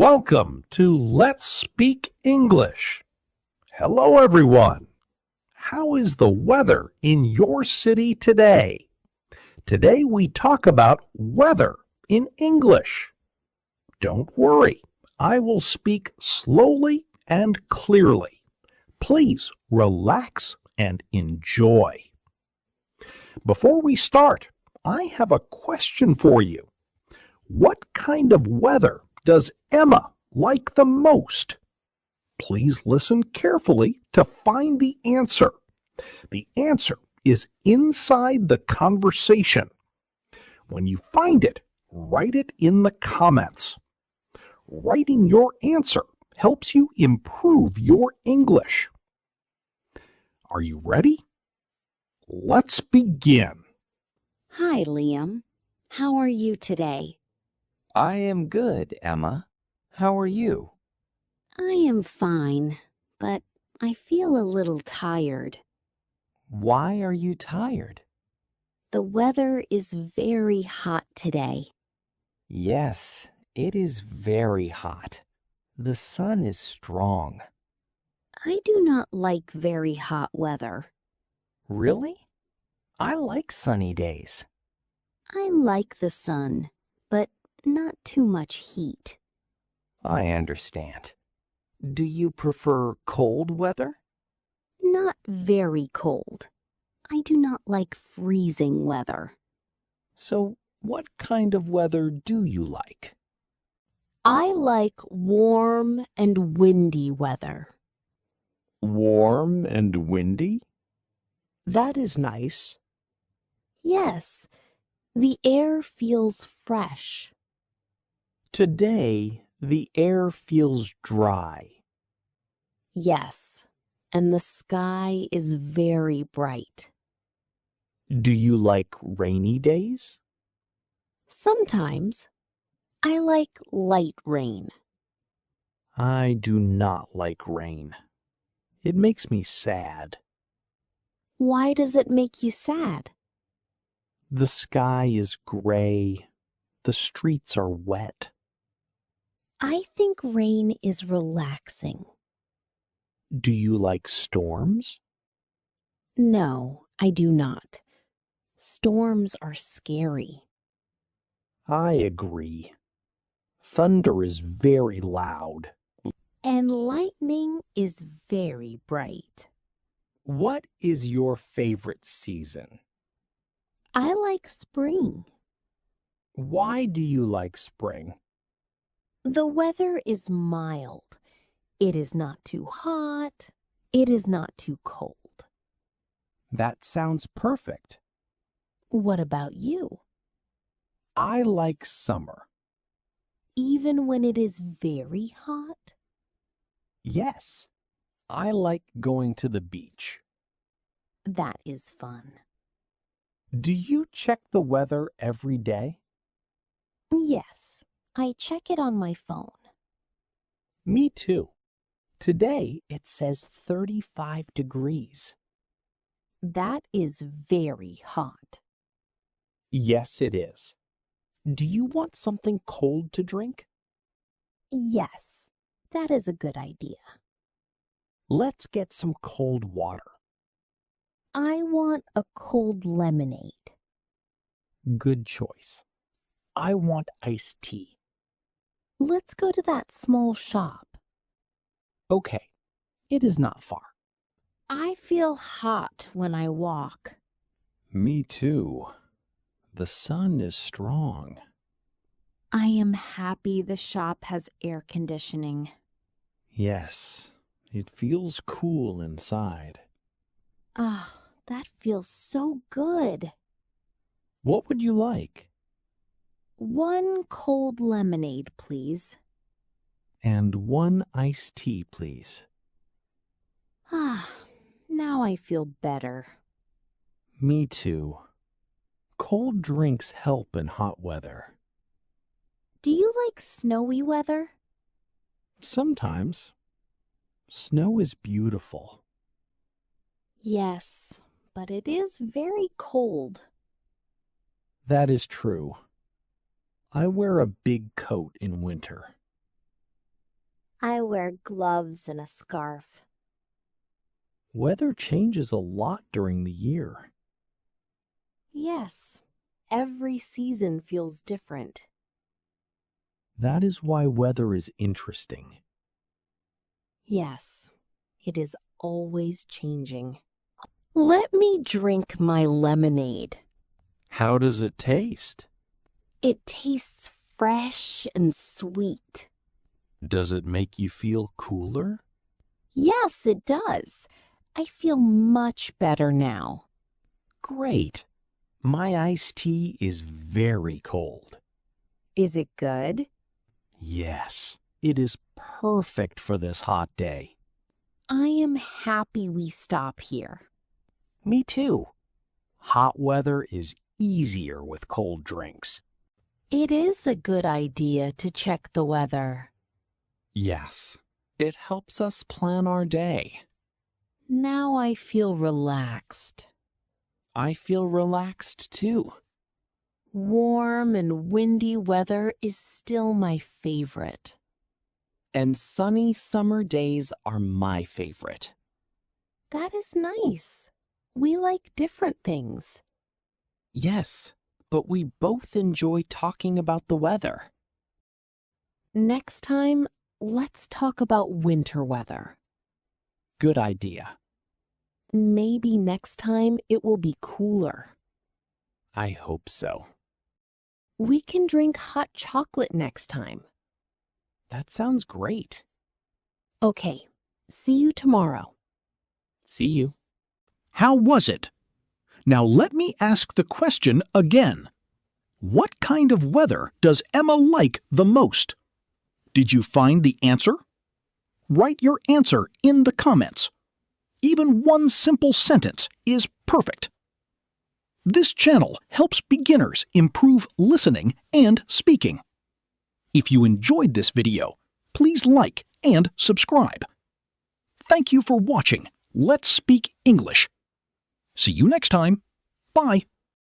Welcome to Let's Speak English. Hello, everyone. How is the weather in your city today? Today we talk about weather in English. Don't worry, I will speak slowly and clearly. Please relax and enjoy. Before we start, I have a question for you. What kind of weather does Emma like the most? Please listen carefully to find the answer. The answer is inside the conversation. When you find it, write it in the comments. Writing your answer helps you improve your English. Are you ready? Let's begin. Hi, Liam. How are you today? I am good, Emma. How are you? I am fine, but I feel a little tired. Why are you tired? The weather is very hot today. Yes, it is very hot. The sun is strong. I do not like very hot weather. Really? I like sunny days. I like the sun, but not too much heat. I understand. Do you prefer cold weather? Not very cold. I do not like freezing weather. So, what kind of weather do you like? I like warm and windy weather. Warm and windy? That is nice. Yes, the air feels fresh. Today, the air feels dry. Yes, and the sky is very bright. Do you like rainy days? Sometimes I like light rain. I do not like rain. It makes me sad. Why does it make you sad? The sky is gray. The streets are wet. I think rain is relaxing. Do you like storms? No, I do not. Storms are scary. I agree. Thunder is very loud. And lightning is very bright. What is your favorite season? I like spring. Why do you like spring? The weather is mild. It is not too hot. It is not too cold. That sounds perfect. What about you? I like summer. Even when it is very hot? Yes, I like going to the beach. That is fun. Do you check the weather every day? Yes, I check it on my phone. Me too. Today it says 35 degrees. That is very hot. Yes, it is. Do you want something cold to drink? Yes, that is a good idea. Let's get some cold water. I want a cold lemonade. Good choice. I want iced tea. Let's go to that small shop. Okay, it is not far. I feel hot when I walk. Me too. The sun is strong. I am happy the shop has air conditioning. Yes, it feels cool inside. Ah, that feels so good. What would you like? One cold lemonade, please. And one iced tea, please. Ah, now I feel better. Me too. Cold drinks help in hot weather. Do you like snowy weather? Sometimes. Snow is beautiful. Yes, but it is very cold. That is true. I wear a big coat in winter. I wear gloves and a scarf. Weather changes a lot during the year. Yes, every season feels different. That is why weather is interesting. Yes, it is always changing. Let me drink my lemonade. How does it taste? It tastes fresh and sweet. Does it make you feel cooler? Yes, it does. I feel much better now. Great. My iced tea is very cold. Is it good? Yes, it is perfect for this hot day. I am happy we stop here. Me too. Hot weather is easier with cold drinks. It is a good idea to check the weather. Yes, it helps us plan our day. Now I feel relaxed. I feel relaxed too. Warm and windy weather is still my favorite. And sunny summer days are my favorite. That is nice. We like different things. Yes, but we both enjoy talking about the weather. Next time, let's talk about winter weather. Good idea. Maybe next time it will be cooler. I hope so. We can drink hot chocolate next time. That sounds great. Okay, see you tomorrow. See you. How was it? Now let me ask the question again. What kind of weather does Emma like the most? Did you find the answer? Write your answer in the comments. Even one simple sentence is perfect. This channel helps beginners improve listening and speaking. If you enjoyed this video, please like and subscribe. Thank you for watching Let's Speak English. See you next time. Bye.